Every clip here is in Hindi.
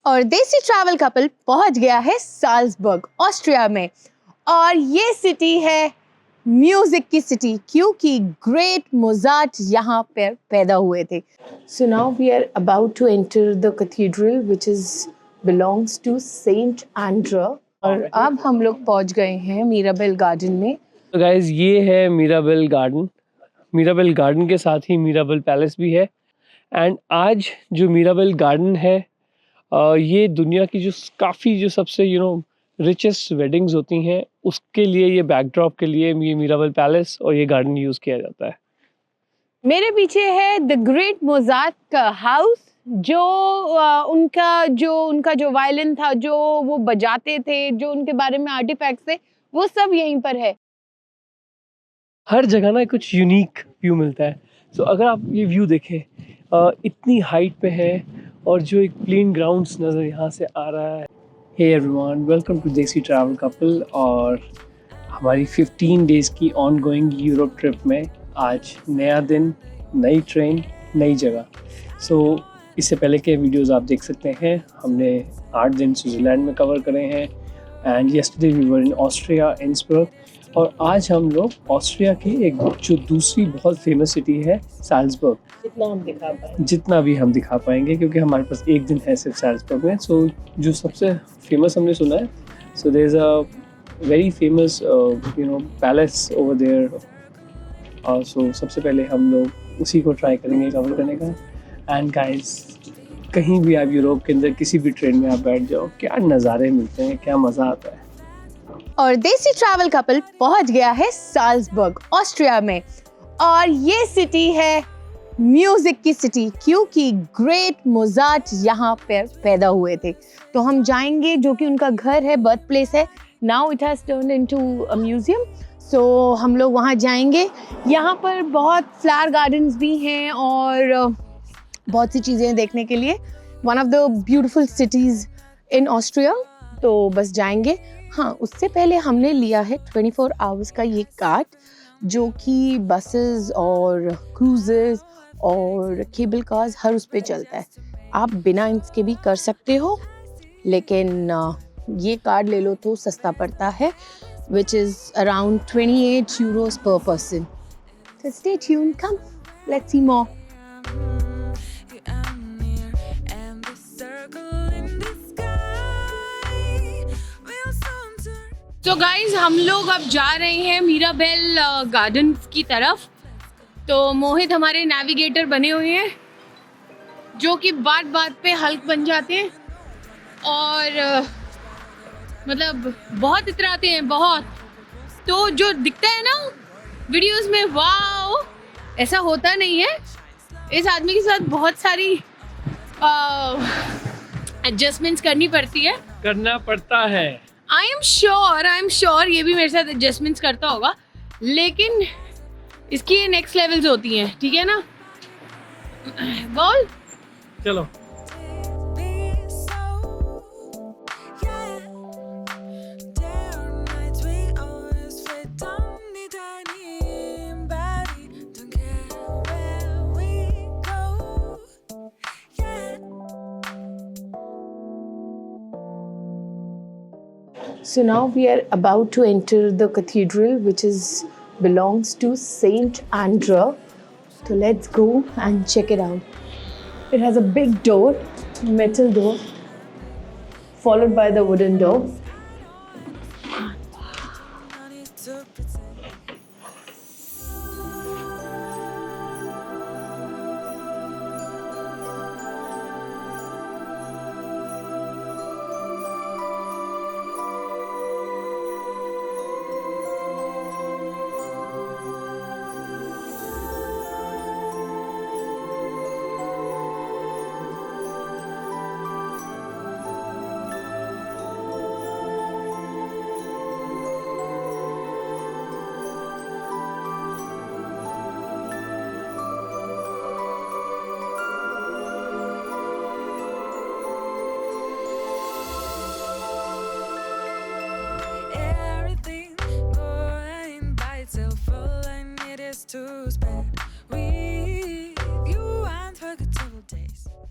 और देसी ट्रैवल कपल पहुंच गया है साल्जबर्ग ऑस्ट्रिया में। और ये सिटी है म्यूजिक की सिटी, क्योंकि ग्रेट मोजार्ट यहाँ पर पैदा हुए थे। So now we are about to enter the cathedral which is belongs to saint Andrew. और अब हम लोग पहुंच गए हैं मीराबेल गार्डन में। तो गाइज ये है मीराबेल गार्डन। मीराबेल गार्डन के साथ ही मीराबेल पैलेस भी है। एंड आज जो मीराबेल गार्डन है ये दुनिया की जो काफ़ी जो सबसे रिचेस्ट वेडिंग्स होती हैं उसके लिए, ये बैकड्रॉप के लिए ये मीराबेल पैलेस और ये गार्डन यूज़ किया जाता है। मेरे पीछे है द ग्रेट मोजार्ट का हाउस, जो उनका जो वायलिन था, जो वो बजाते थे, जो उनके बारे में आर्टिफैक्ट्स थे, वो सब यहीं पर है। हर जगह ना कुछ यूनिक व्यू मिलता है। सो अगर आप ये व्यू देखें, इतनी हाइट पे है और जो एक प्लेन ग्राउंड्स नज़र यहाँ से आ रहा है। हे एवरीवन, वेलकम टू देसी ट्रैवल कपल। और हमारी 15 डेज़ की ऑन गोइंग यूरोप ट्रिप में आज नया दिन, नई ट्रेन, नई जगह। सो इससे पहले के वीडियोस आप देख सकते हैं। हमने 8 दिन स्विट्ज़रलैंड में कवर करे हैं and yesterday we were in Austria, Innsbruck. और आज हम लोग ऑस्ट्रिया की एक जो दूसरी बहुत फेमस सिटी है साल्जबर्ग, जितना भी हम दिखा पाएंगे, क्योंकि हमारे पास एक दिन है सिर्फ साल्जबर्ग में। सो जो सबसे फेमस हमने सुना है, so there is a very famous palace over there. So सबसे पहले हम लोग उसी को ट्राई करेंगे कवर करने का। एंड गाइस, कहीं भी आप यूरोप के अंदर किसी भी ट्रेन में आप बैठ जाओ, क्या नज़ारे मिलते हैं, क्या मज़ा आता है। और देसी ट्रैवल कपल पहुंच गया है साल्जबर्ग ऑस्ट्रिया में। और ये सिटी है म्यूजिक की सिटी, क्योंकि ग्रेट मोजार्ट यहाँ पर पैदा हुए थे। तो हम जाएंगे, जो कि उनका घर है, बर्थ प्लेस है। Now it has turned into a museum. So हम लोग वहाँ जाएंगे। यहाँ पर बहुत फ्लावर गार्डन्स भी हैं और बहुत सी चीज़ें देखने के लिए। One of the beautiful cities in Austria. तो बस जाएंगे। हाँ, उससे पहले हमने लिया है 24 आवर्स का ये कार्ड, जो कि बसेस और क्रूजेस और केबल कार्स हर उस पे चलता है। आप बिना इसके भी कर सकते हो, लेकिन ये कार्ड ले लो तो सस्ता पड़ता है, which is around 28 euros per person. So stay tuned, come, let's see more. तो गाइज, हम लोग अब जा रहे हैं मीराबेल गार्डन की तरफ। तो मोहित हमारे नेविगेटर बने हुए हैं, जो कि बात बात पे हल्क बन जाते हैं और मतलब बहुत इतराते हैं, बहुत। तो जो दिखता है ना वीडियोस में, वाओ, ऐसा होता नहीं है। इस आदमी के साथ बहुत सारी एडजस्टमेंट्स करनी पड़ती है, करना पड़ता है। आई एम श्योर ये भी मेरे साथ एडजस्टमेंट्स करता होगा, लेकिन इसकी ये नेक्स्ट लेवल्स होती हैं, ठीक है ना। बोल चलो। So now we are about to enter the cathedral, which belongs to Saint Andra. So let's go and check it out. It has a big door, metal door, followed by the wooden door.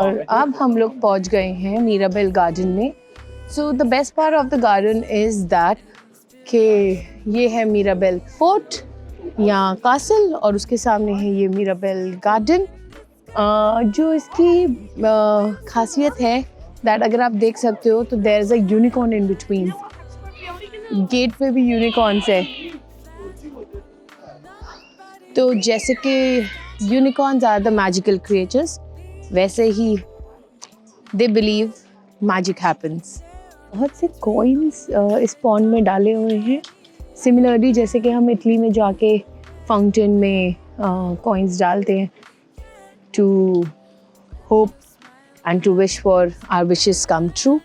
और अब हम लोग पहुंच गए हैं मीराबेल गार्डन में। So the best part of the garden is that कि ये है मीराबेल फोर्ट या कासल, और उसके सामने है ये मीराबेल गार्डन। जो इसकी खासियत है दैट अगर आप देख सकते हो तो there is a unicorn in between. Gate पे भी यूनिकॉर्न्स है। तो जैसे कि unicorns are the magical creatures, वैसे ही दे बिलीव मैजिक हैपन्स। बहुत से कॉइन्स इस पॉन्ड में डाले हुए हैं। सिमिलरली जैसे कि हम इटली में जाके फाउंटेन में कॉइन्स डालते हैं to hope and to wish for our wishes come true,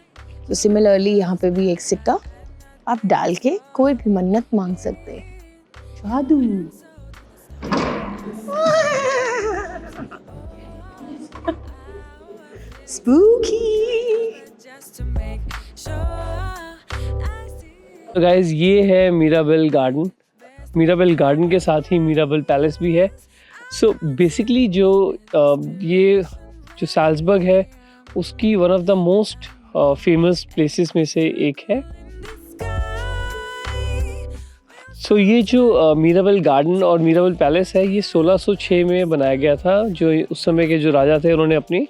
तो सिमिलरली यहाँ पे भी एक सिक्का आप डाल के कोई भी मन्नत मांग सकते हैं। जादू। स्पूकी। तो गाइज ये है मीराबेल गार्डन। मीराबेल गार्डन के साथ ही मीराबेल पैलेस भी है। सो बेसिकली ये जो साल्जबर्ग है उसकी one of the most famous places में से एक है। सो ये जो मीराबेल गार्डन और मीराबेल पैलेस है ये 1606 में बनाया गया था। जो उस समय के जो राजा थे उन्होंने अपनी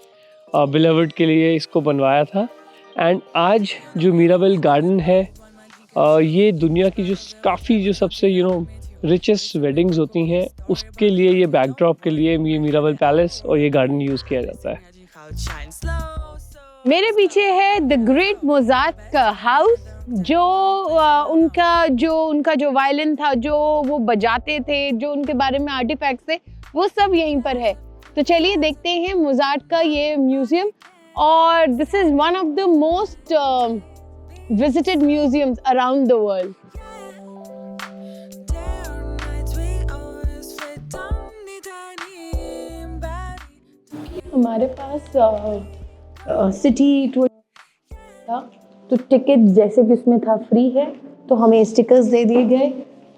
बिलवर्ड के लिए इसको बनवाया था। एंड आज जो मीराबेल गार्डन है ये दुनिया की जो काफ़ी जो सबसे रिचेस्ट वेडिंग्स होती हैं उसके लिए, ये बैकड्रॉप के लिए ये मीराबेल पैलेस और ये गार्डन यूज़ किया जाता है। मेरे पीछे है द ग्रेट मोजार्ट का हाउस। जो उनका जो वायलिन था, जो वो बजाते थे, जो उनके बारे में आर्टिफैक्ट्स थे, वो सब यहीं पर है। तो चलिए देखते हैं मोजार्ट का ये म्यूजियम। और this is one of the most visited museums around the world. हमारे पास सिटी टूर था, तो टिकट जैसे भी उसमें था फ्री है, तो हमें स्टिकर्स दे दिए गए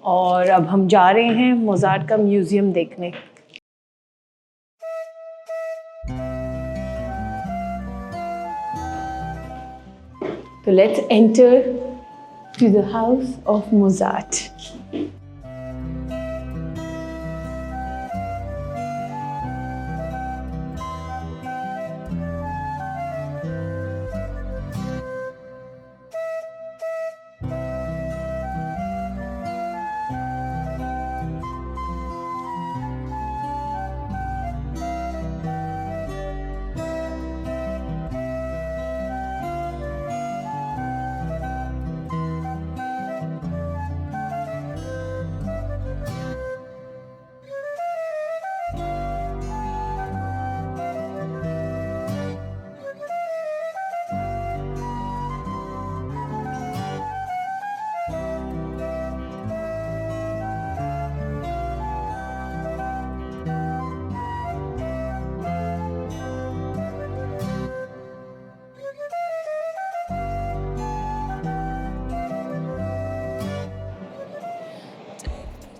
और अब हम जा रहे हैं मोजार्ट का म्यूजियम देखने। तो let's enter to the house of Mozart.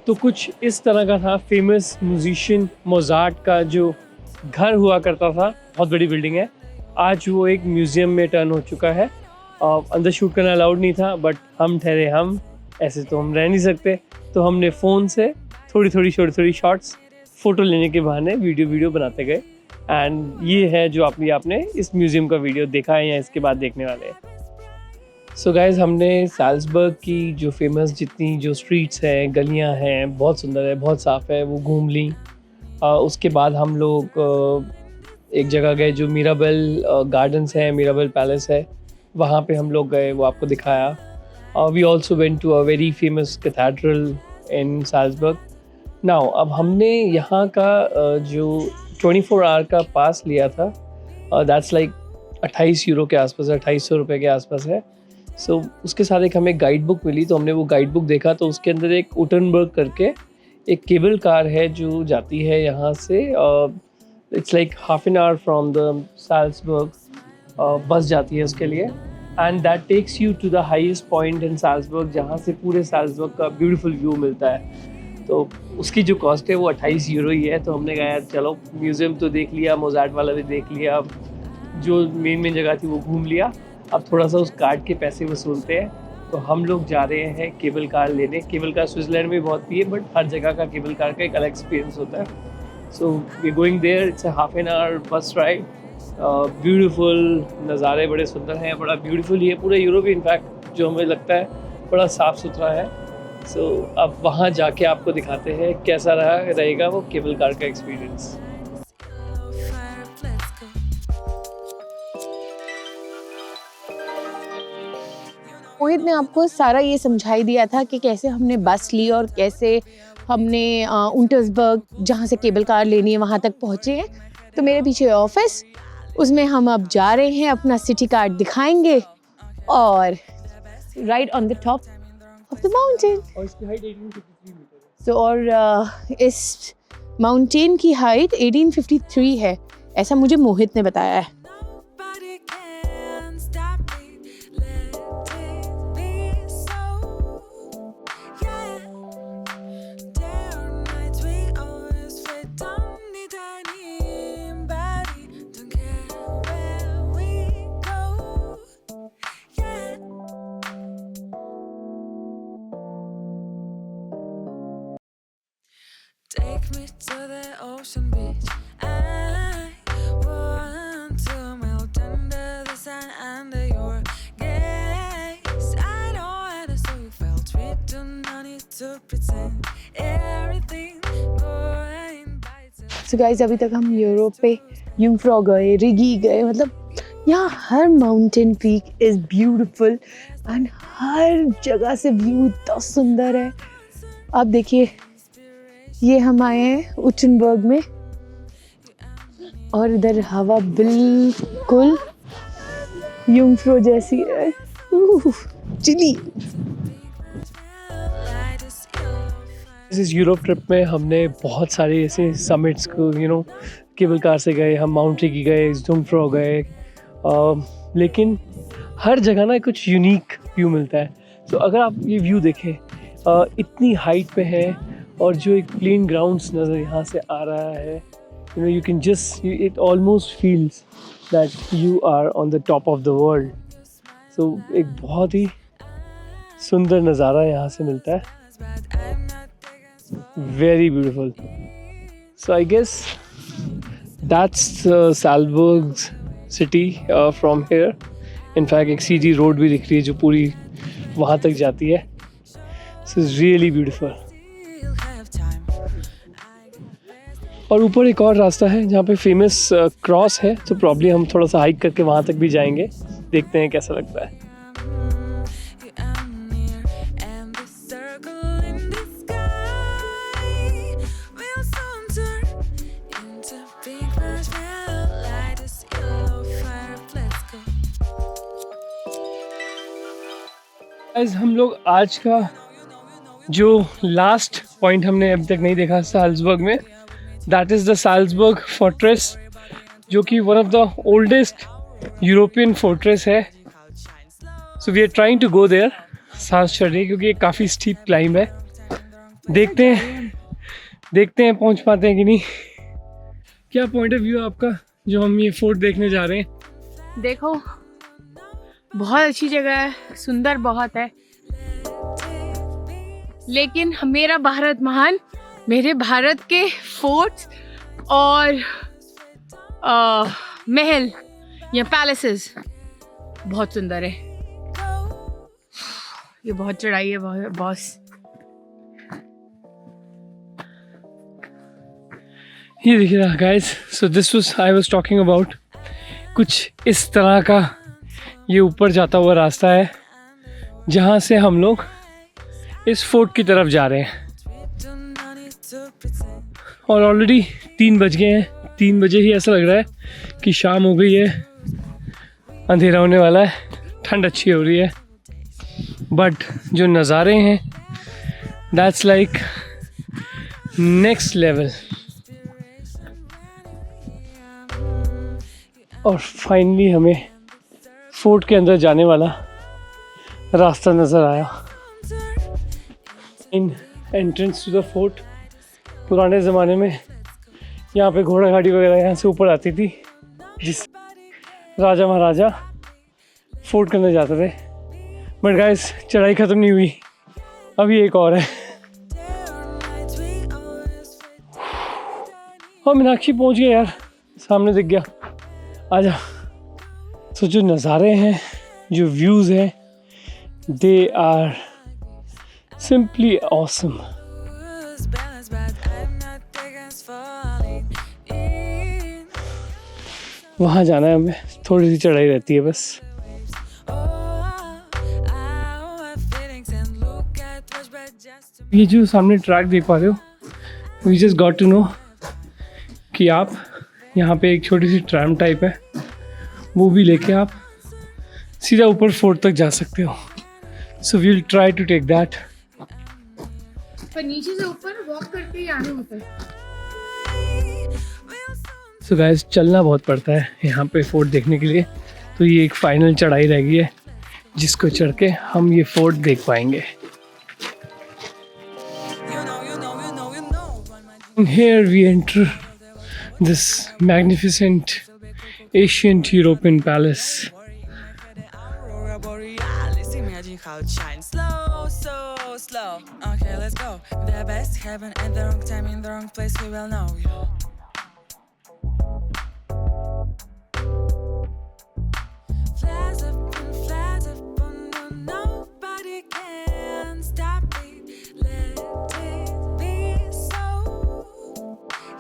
तो कुछ इस तरह का था फेमस म्यूजिशियन मोजार्ट का जो घर हुआ करता था। बहुत बड़ी बिल्डिंग है, आज वो एक म्यूज़ियम में टर्न हो चुका है। अंदर शूट करना अलाउड नहीं था, बट हम ठहरे, हम ऐसे तो हम रह नहीं सकते, तो हमने फ़ोन से थोड़ी थोड़ी शॉट्स फ़ोटो लेने के बहाने वीडियो बनाते गए। एंड ये है जो आपने इस म्यूज़ियम का वीडियो देखा है या इसके बाद देखने वाले हैं। सो गाइज़, हमने साल्जबर्ग की जो फेमस जितनी जो स्ट्रीट्स हैं, गलियां हैं, बहुत सुंदर है, बहुत साफ़ है, वो घूम ली। उसके बाद हम लोग एक जगह गए जो मीराबेल गार्डन्स है, मीराबेल पैलेस है, वहाँ पे हम लोग गए, वो आपको दिखाया। We also went to a very famous cathedral in Salzburg. Now अब हमने यहाँ का जो 24 आवर का पास लिया था, दैट्स लाइक 28 यूरो के आसपास है, 2800 रुपये के आसपास है। सो उसके साथ एक हमें गाइड बुक मिली, तो हमने वो गाइड बुक देखा, तो उसके अंदर एक उटनबर्ग करके एक केबल कार है जो जाती है यहाँ से। It's like half an hour from the Salzburg, bus जाती है उसके लिए, and that takes you to the highest point in Salzburg, जहाँ से पूरे साल्जबर्ग का ब्यूटीफुल व्यू मिलता है। तो उसकी जो कॉस्ट है वो 28 यूरो ही है। तो हमने कहा यार चलो म्यूज़ियम तो देख लिया, मोजार्ट वाला भी देख लिया, अब जो मेन जगह थी वो घूम लिया। अब थोड़ा सा उस कार्ड के पैसे वसूलते हैं। तो हम लोग जा रहे हैं केबल कार लेने। केबल कार स्विट्ज़रलैंड में बहुत भी है, बट हर जगह का केबल कार का एक अलग एक्सपीरियंस होता है। So we going there, it's a half an hour bus ride. Beautiful नज़ारे बड़े सुंदर हैं, बड़ा ब्यूटीफुल ही है पूरा यूरोप। इनफैक्ट जो हमें लगता है बड़ा साफ़ सुथरा है। सो अब वहाँ जाके आपको दिखाते हैं कैसा रहेगा वो केबल कार का एक्सपीरियंस। मोहित ने आपको सारा ये समझाई दिया था कि कैसे हमने बस ली और कैसे हमने उंटर्सबर्ग, जहाँ से केबल कार लेनी है, वहाँ तक पहुँचे हैं। तो मेरे पीछे ऑफिस, उसमें हम अब जा रहे हैं, अपना सिटी कार्ड दिखाएंगे और ride on the top of the mountain. और इसकी हाइट 1853 मीटर है। तो और इस माउंटेन की हाइट 1853 है, ऐसा मुझे मोहित ने बताया है। Take me to the ocean beach. I want to melt under the sun, under your gaze. I know how to so you felt. We do not need to pretend. Everything going by itself. So guys, अभी तक हम यूरोप पे यूंगफ्रॉ गए, रिगी गए, मतलब यहाँ हर mountain peak is beautiful and हर जगह से व्यू इतना सुंदर है। आप देखिए, ये हम आए हैं उटनबर्ग में और इधर हवा बिल्कुल यूंगफ्रॉ जैसी है, चिली। इस यूरोप ट्रिप में हमने बहुत सारे ऐसे समिट्स को केबल कार से गए, हम माउंट रिगी गए, यूंगफ्रॉ गए, लेकिन हर जगह ना कुछ यूनिक व्यू मिलता है। तो अगर आप ये व्यू देखें, इतनी हाइट पे है और जो एक प्लेन ग्राउंड्स नज़र यहाँ से आ रहा है, you can just, it almost feels that you are on the top of the world. So एक बहुत ही सुंदर नज़ारा यहाँ से मिलता है, very beautiful. So I guess that's Salzburg city from here. In fact एक सीधी रोड भी दिख रही है जो पूरी वहाँ तक जाती है। So it's really beautiful. और ऊपर एक और रास्ता है जहाँ पे फेमस क्रॉस है, तो प्रॉब्ली हम थोड़ा सा हाइक करके वहाँ तक भी जाएंगे, देखते हैं कैसा लगता है। हम लोग आज का जो लास्ट पॉइंट हमने अभी तक नहीं देखा साल्जबर्ग में, that is the Salzburg fortress, जो कि one of the oldest European fortress है। So we are trying to go there. सांस चढ़ रही है क्योंकि ये काफ़ी स्टीप क्लाइंब है। देखते हैं पहुंच पाते हैं कि नहीं। क्या पॉइंट ऑफ व्यू आपका जो हम ये फोर्ट देखने जा रहे हैं? देखो, बहुत अच्छी जगह है, सुंदर बहुत है, लेकिन मेरा भारत महान, मेरे भारत के फोर्ट्स और महल या पैलेसेस बहुत सुंदर है। ये बहुत चढ़ाई है बॉस। ये देखिए ना guys, so this was I was talking about, कुछ इस तरह का ये ऊपर जाता हुआ रास्ता है जहाँ से हम लोग इस फोर्ट की तरफ जा रहे हैं। और ऑलरेडी 3 बज गए हैं। 3 बजे ही ऐसा लग रहा है कि शाम हो गई है, अंधेरा होने वाला है, ठंड अच्छी हो रही है, बट जो नज़ारे हैं दैट्स लाइक नेक्स्ट लेवल। और फाइनली हमें फोर्ट के अंदर जाने वाला रास्ता नज़र आया। इन एंट्रेंस टू द फोर्ट, पुराने ज़माने में यहाँ पे घोड़ा गाड़ी वगैरह यहाँ से ऊपर आती थी, जिस राजा महाराजा फोर्ट करने जाते थे, बट गाइस चढ़ाई ख़त्म नहीं हुई, अभी एक और है। और मीनाक्षी पहुंच गया यार, सामने दिख गया, आजा। तो जो नज़ारे हैं, जो व्यूज़ हैं, दे आर सिंपली ऑसम। वहाँ जाना है हमें, थोड़ी सी चढ़ाई रहती है बस। ये जो सामने ट्रैक देख पा रहे हो, we just got to know कि आप यहाँ पे एक छोटी सी ट्रैम टाइप है, वो भी लेके आप सीधा ऊपर फोर्ट तक जा सकते हो। So we will try to take that. पर नीचे से ऊपर वॉक करके ही आने होता है। सो गाइस चलना बहुत पड़ता है यहाँ पे फोर्ट देखने के लिए, तो ये एक फाइनल चढ़ाई रह गई है जिसको चढ़ के हम ये फोर्ट देख पाएंगे। And here we enter this magnificent ancient European palace. Imagine how it shines slow, so slow. Okay, let's go. The best heaven at the wrong time in the wrong place. We will know you. Flash up and flash up, no, nobody can stop it. Let it be so.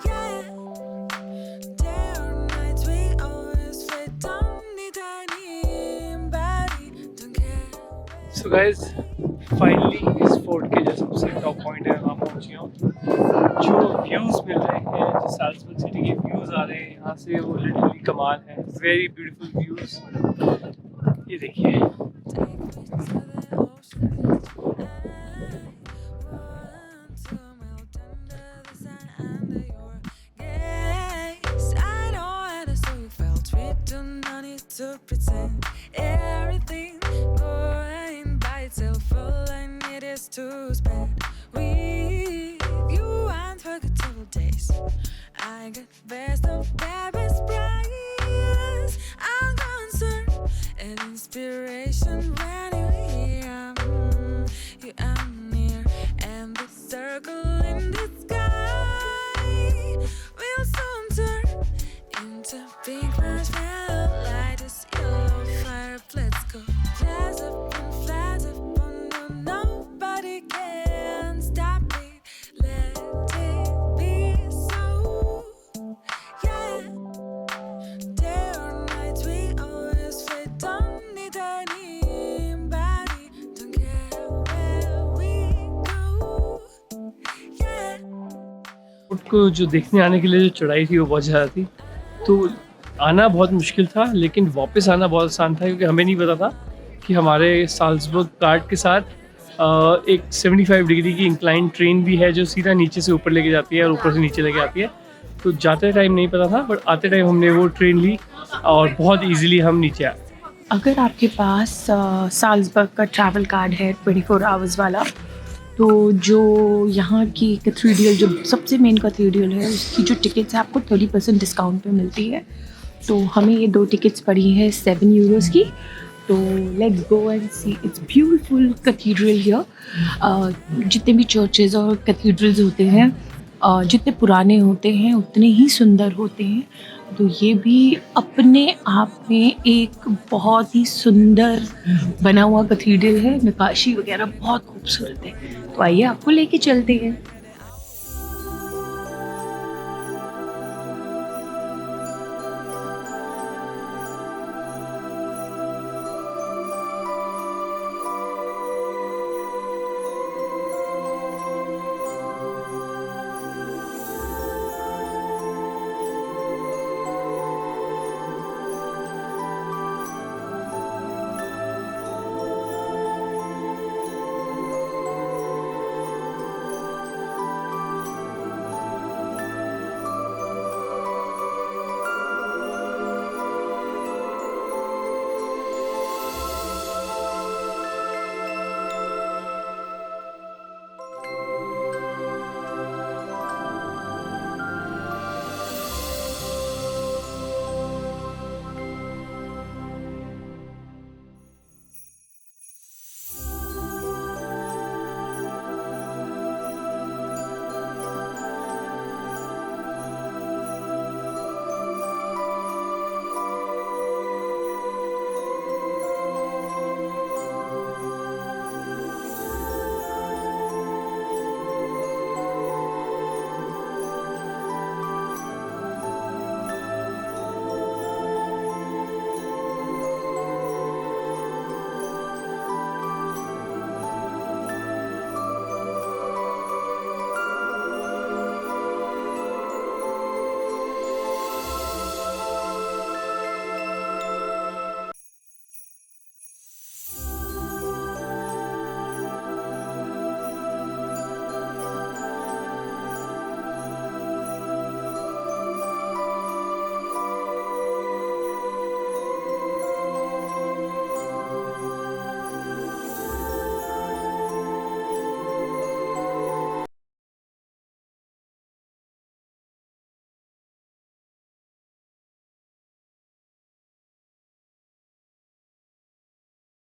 Yeah. Day or night, we always wait. Don't need anybody. Don't care. So guys finally इस फोर्ट के जो सबसे टॉप पॉइंट है वहाँ पहुँच गया हूँ। जो व्यूज़ मिल रहे हैं, जो साल्जबर्ग सिटी के व्यूज़ आ रहे हैं यहाँ से, वो लिटरली कमाल है। वेरी ब्यूटीफुल व्यूज़, ये देखिए। To pretend everything going by itself, all I need is to spend with you unforgettable days. I got best of best price. I'm concerned and inspiration when you're here. You are near, and the circle in the sky will soon turn into pink marshmallow. Light is yellow fire, let's go. Flash up and flash up, no, nobody can stop it. Let it be so. Yeah. Day or night, we always wait. Don't need anybody. Don't care where we go. Yeah. Fort को जो देखने आने के लिए जो चढ़ाई थी वो बहुत ज़्यादा थी, तो आना बहुत मुश्किल था, लेकिन वापस आना बहुत आसान था, क्योंकि हमें नहीं पता था कि हमारे साल्जबर्ग कार्ड के साथ एक 75 डिग्री की इंक्लाइन ट्रेन भी है जो सीधा नीचे से ऊपर लेके जाती है और ऊपर से नीचे लेके आती है। तो जाते टाइम नहीं पता था, बट आते टाइम हमने वो ट्रेन ली और बहुत इजीली हम नीचे आए। अगर आपके पास साल्जबर्ग का ट्रैवल कार्ड है 24 आवर्स वाला, तो जो यहाँ की कैथेड्रल, जो सबसे मेन कैथेड्रल है, उसकी जो टिकट्स है आपको 30% डिस्काउंट पे मिलती है। तो हमें ये 2 टिकट्स पड़ी हैं 7 यूरोज़ की। तो let's go and see it's beautiful cathedral here. जितने भी चर्चेज़ और कैथेड्रल्स होते हैं, जितने पुराने होते हैं उतने ही सुंदर होते हैं। तो ये भी अपने आप में एक बहुत ही सुंदर बना हुआ कैथेड्रल है। नक्काशी वगैरह बहुत खूबसूरत है। तो आइए आपको लेके चलते हैं।